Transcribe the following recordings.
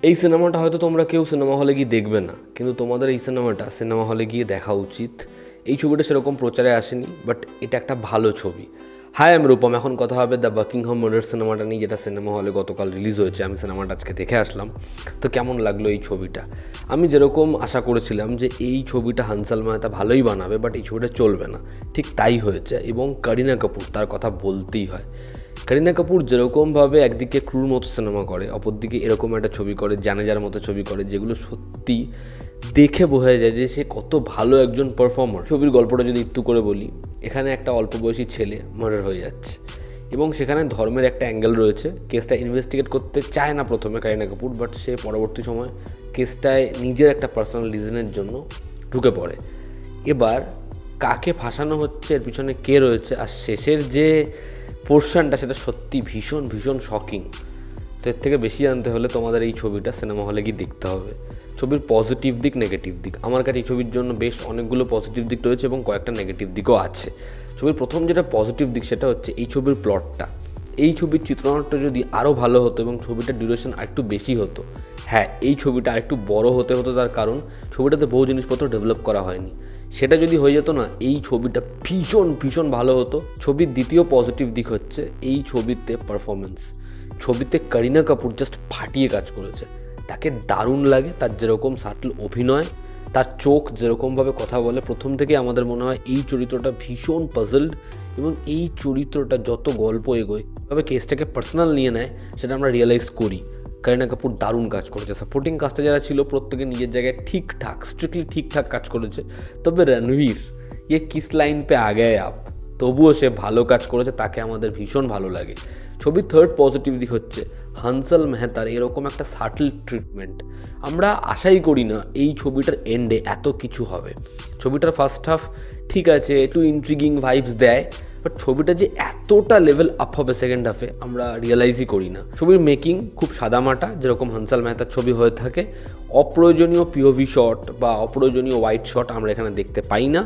এই সিনেমাটা হয়তো তোমরা কেউ সিনেমা হলে গিয়ে দেখবে না, কিন্তু তোমাদের এই সিনেমাটা সিনেমা হলে গিয়ে দেখা উচিত। এই ছবিটা সেরকম প্রচারে আসেনি, বাট এটা একটা ভালো ছবি। হাই আমি রূপম। এখন কথা হবে দ্য বাকিংহাম মার্ডার সিনেমাটা নিয়ে, যেটা সিনেমা হলে গতকাল রিলিজ হয়েছে। আমি সিনেমাটা আজকে দেখে আসলাম। তো কেমন লাগলো এই ছবিটা? আমি যেরকম আশা করেছিলাম যে এই ছবিটা হানসাল মেহতা ভালোই বানাবে, বাট এই ছবিটা চলবে না, ঠিক তাই হয়েছে। এবং করিনা কাপুর, তার কথা বলতেই হয়। করিনা কাপুর যেরকমভাবে একদিকে ক্রুর মতো সিনেমা করে, অপরদিকে এরকম একটা ছবি করে, জানেজার মতো ছবি করে, যেগুলো সত্যি দেখে বোঝা যায় যে সে কত ভালো একজন পারফর্মার। ছবির গল্পটা যদি একটু করে বলি, এখানে একটা অল্প বয়সী ছেলে মার্ডার হয়ে যাচ্ছে এবং সেখানে ধর্মের একটা অ্যাঙ্গেল রয়েছে। কেসটা ইনভেস্টিগেট করতে চায় না প্রথমে করিনা কাপুর, বাট সে পরবর্তী সময় কেসটায় নিজের একটা পার্সোনাল রিজনের জন্য ঢুকে পড়ে। এবার কাকে ফাঁসানো হচ্ছে, এর পিছনে কে রয়েছে, আর শেষের যে পোর্শনটা সেটা সত্যি ভীষণ ভীষণ শকিং। তো এর থেকে বেশি জানতে হলে তোমাদের এই ছবিটা সিনেমা হলে গিয়ে দেখতে হবে। ছবির পজিটিভ দিক, নেগেটিভ দিক, আমার কাছে এই ছবির জন্য বেশ অনেকগুলো পজিটিভ দিক রয়েছে এবং কয়েকটা নেগেটিভ দিকও আছে। ছবির প্রথম যেটা পজিটিভ দিক সেটা হচ্ছে এই ছবির প্লটটা। এই ছবির চিত্রনাট্য যদি আরও ভালো হতো এবং ছবিটার ডিউরেশন আরেকটু বেশি হতো, হ্যাঁ এই ছবিটা আরেকটু বড় হতে হতো, তার কারণ ছবিটাতে বহু জিনিসপত্র ডেভেলপ করা হয়নি। সেটা যদি হয়ে যেত না, এই ছবিটা ভীষণ ভীষণ ভালো হতো। ছবির দ্বিতীয় পজিটিভ দিক হচ্ছে এই ছবিতে পারফরমেন্স। ছবিতে করিনা কাপুর জাস্ট ফাটিয়ে কাজ করেছে। তাকে দারুণ লাগে, তার যেরকম সাটল অভিনয়, তার চোখ যেরকমভাবে কথা বলে, প্রথম থেকে আমাদের মনে হয় এই চরিত্রটা ভীষণ পাজলড। এবং এই চরিত্রটা যত গল্প এগোয়, তবে কেসটাকে পার্সোনাল নিয়ে নেয়, সেটা আমরা রিয়েলাইজ করি। করিনা কাপুর দারুণ কাজ করেছে। সাপোর্টিং কাজটা যারা ছিল প্রত্যেকে নিজের জায়গায় ঠিকঠাক, স্ট্রিক্টলি ঠিকঠাক কাজ করেছে। তবে Ranbir kiss line pay a Gaye up, তবুও সে ভালো কাজ করেছে, তাকে আমাদের ভীষণ ভালো লাগে। ছবির থার্ড পজিটিভ দিক হচ্ছে হানসাল মেহতার এরকম একটা সাটল ট্রিটমেন্ট। আমরা আশাই করি না এই ছবিটার এন্ডে এত কিছু হবে। ছবিটার ফার্স্ট হাফ ঠিক আছে, একটু ইন্ট্রিগিং ভাইবস দেয়, বাট ছবিটা যে এতটা লেভেল আপ হবে সেকেন্ড হাফে আমরা রিয়েলাইজই করি না। ছবির মেকিং খুব সাদামাটা, যেরকম হানসাল মেহতার ছবি হয়ে থাকে। অপ্রয়োজনীয় পিওভি শট বা অপ্রয়োজনীয় হোয়াইট শট আমরা এখানে দেখতে পাই না।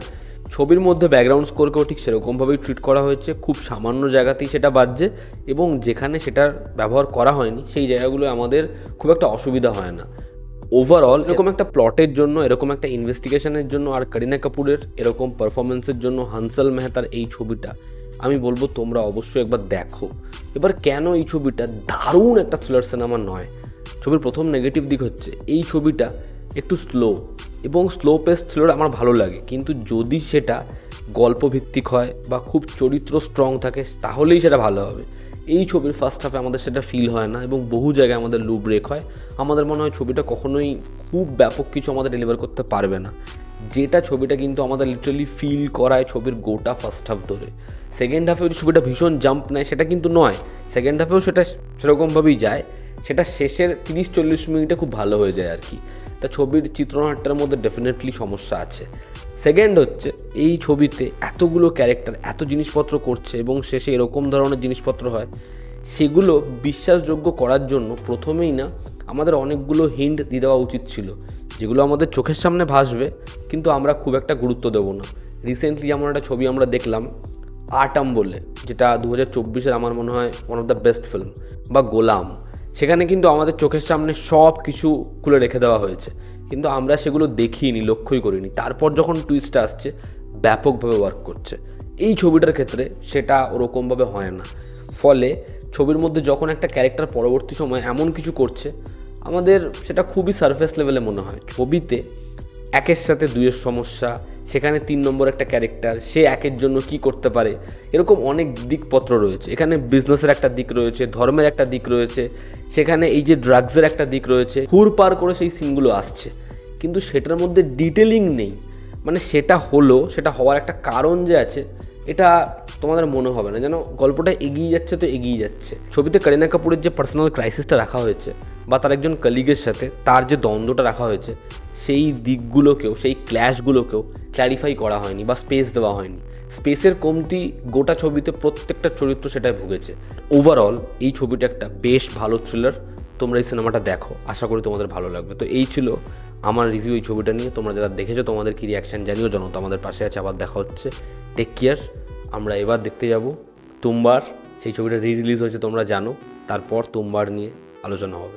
ছবির মধ্যে ব্যাকগ্রাউন্ড স্কোরকেও ঠিক সেরকমভাবেই ট্রিট করা হয়েছে, খুব সামান্য জায়গাতেই সেটা বাজছে, এবং যেখানে সেটার ব্যবহার করা হয়নি সেই জায়গাগুলো আমাদের খুব একটা অসুবিধা হয় না। ওভারঅল এরকম একটা প্লটের জন্য, এরকম একটা ইনভেস্টিগেশনের জন্য, আর করিনা কাপুরের এরকম পারফরমেন্সের জন্য হানসাল মেহতার এই ছবিটা আমি বলবো তোমরা অবশ্যই একবার দেখো। এবার কেন এই ছবিটা দারুণ একটা থ্রিলার সিনেমা নয়? ছবির প্রথম নেগেটিভ দিক হচ্ছে এই ছবিটা একটু স্লো, এবং স্লো পেস থ্রিলার আমার ভালো লাগে, কিন্তু যদি সেটা গল্পভিত্তিক হয় বা খুব চরিত্র স্ট্রং থাকে তাহলেই সেটা ভালো হবে। এই ছবির ফার্স্ট হাফে আমাদের সেটা ফিল হয় না, এবং বহু জায়গায় আমাদের লুপ ব্রেক হয়। আমাদের মনে হয় ছবিটা কখনোই খুব ব্যাপক কিছু আমাদের ডেলিভার করতে পারবে না, যেটা ছবিটা কিন্তু আমাদের লিটারালি ফিল করায় ছবির গোটা ফার্স্ট হাফ ধরে। সেকেন্ড হাফে ছবিটা ভীষণ জাম্প নেয় সেটা কিন্তু নয়, সেকেন্ড হাফেও সেটা সেরকমভাবেই যায়, সেটা শেষের 30-40 মিনিটে খুব ভালো হয়ে যায় আর কি। তা ছবির চিত্রনাট্যের মধ্যে ডেফিনেটলি সমস্যা আছে। সেকেন্ড হচ্ছে এই ছবিতে এতগুলো ক্যারেক্টার এত জিনিসপত্র করছে এবং শেষে এরকম ধরনের জিনিসপত্র হয়, সেগুলো বিশ্বাসযোগ্য করার জন্য প্রথমেই না আমাদের অনেকগুলো হিন্ট দিয়ে দেওয়া উচিত ছিল, যেগুলো আমাদের চোখের সামনে ভাসবে কিন্তু আমরা খুব একটা গুরুত্ব দেবো না। রিসেন্টলি যেমন একটা ছবি আমরা দেখলাম আটাম বলে, যেটা 2024-এর আমার মনে হয় one of the best film, বা গোলাম। সেখানে কিন্তু আমাদের চোখের সামনে সব কিছু খুলে রেখে দেওয়া হয়েছে, কিন্তু আমরা সেগুলো দেখিনি, লক্ষ্যই করিনি। তারপর যখন টুইস্টটা আসছে ব্যাপকভাবে ওয়ার্ক করছে। এই ছবিটার ক্ষেত্রে সেটা ওরকমভাবে হয় না। ফলে ছবির মধ্যে যখন একটা ক্যারেক্টার পরবর্তী সময় এমন কিছু করছে, আমাদের সেটা খুবই সারফেস লেভেলে মনে হয়। ছবিতে একের সাথে দুইয়ের সমস্যা, সেখানে 3 নম্বর একটা ক্যারেক্টার, সে একের জন্য কি করতে পারে, এরকম অনেক দিকপত্র রয়েছে। এখানে বিজনেসের একটা দিক রয়েছে, ধর্মের একটা দিক রয়েছে, সেখানে এই যে ড্রাগসের একটা দিক রয়েছে, হুড় পার করে সেই সিনগুলো আসছে, কিন্তু সেটার মধ্যে ডিটেলিং নেই। মানে সেটা হলো, সেটা হওয়ার একটা কারণ যে আছে, এটা তোমাদের মনে হবে না যেন গল্পটা এগিয়ে যাচ্ছে তো এগিয়ে যাচ্ছে। ছবিতে করিনা কাপুরের যে পার্সোনাল ক্রাইসিসটা রাখা হয়েছে, বা তার একজন কলিগের সাথে তার যে দ্বন্দ্বটা রাখা হয়েছে, সেই দিকগুলোকেও, সেই ক্ল্যাশগুলোকেও ক্ল্যারিফাই করা হয়নি বা স্পেস দেওয়া হয়নি। স্পেসের কমতি গোটা ছবিতে প্রত্যেকটা চরিত্র সেটাই ভুগেছে। ওভারঅল এই ছবিটা একটা বেশ ভালো থ্রিলার। তোমরা এই সিনেমাটা দেখো, আশা করি তোমাদের ভালো লাগবে। তো এই ছিল আমার রিভিউ এই ছবিটা নিয়ে। তোমরা যারা দেখেছো তোমাদের কি রিয়াকশান জানিও, জানো তো আমাদের পাশে আছে। আবার দেখা হচ্ছে, টেক কেয়ার। আমরা এবার দেখতে যাব তুমবার। সেই ছবিটা রিলিজ হয়েছে তোমরা জানো, তারপর তুমবার নিয়ে আলোচনা হবে।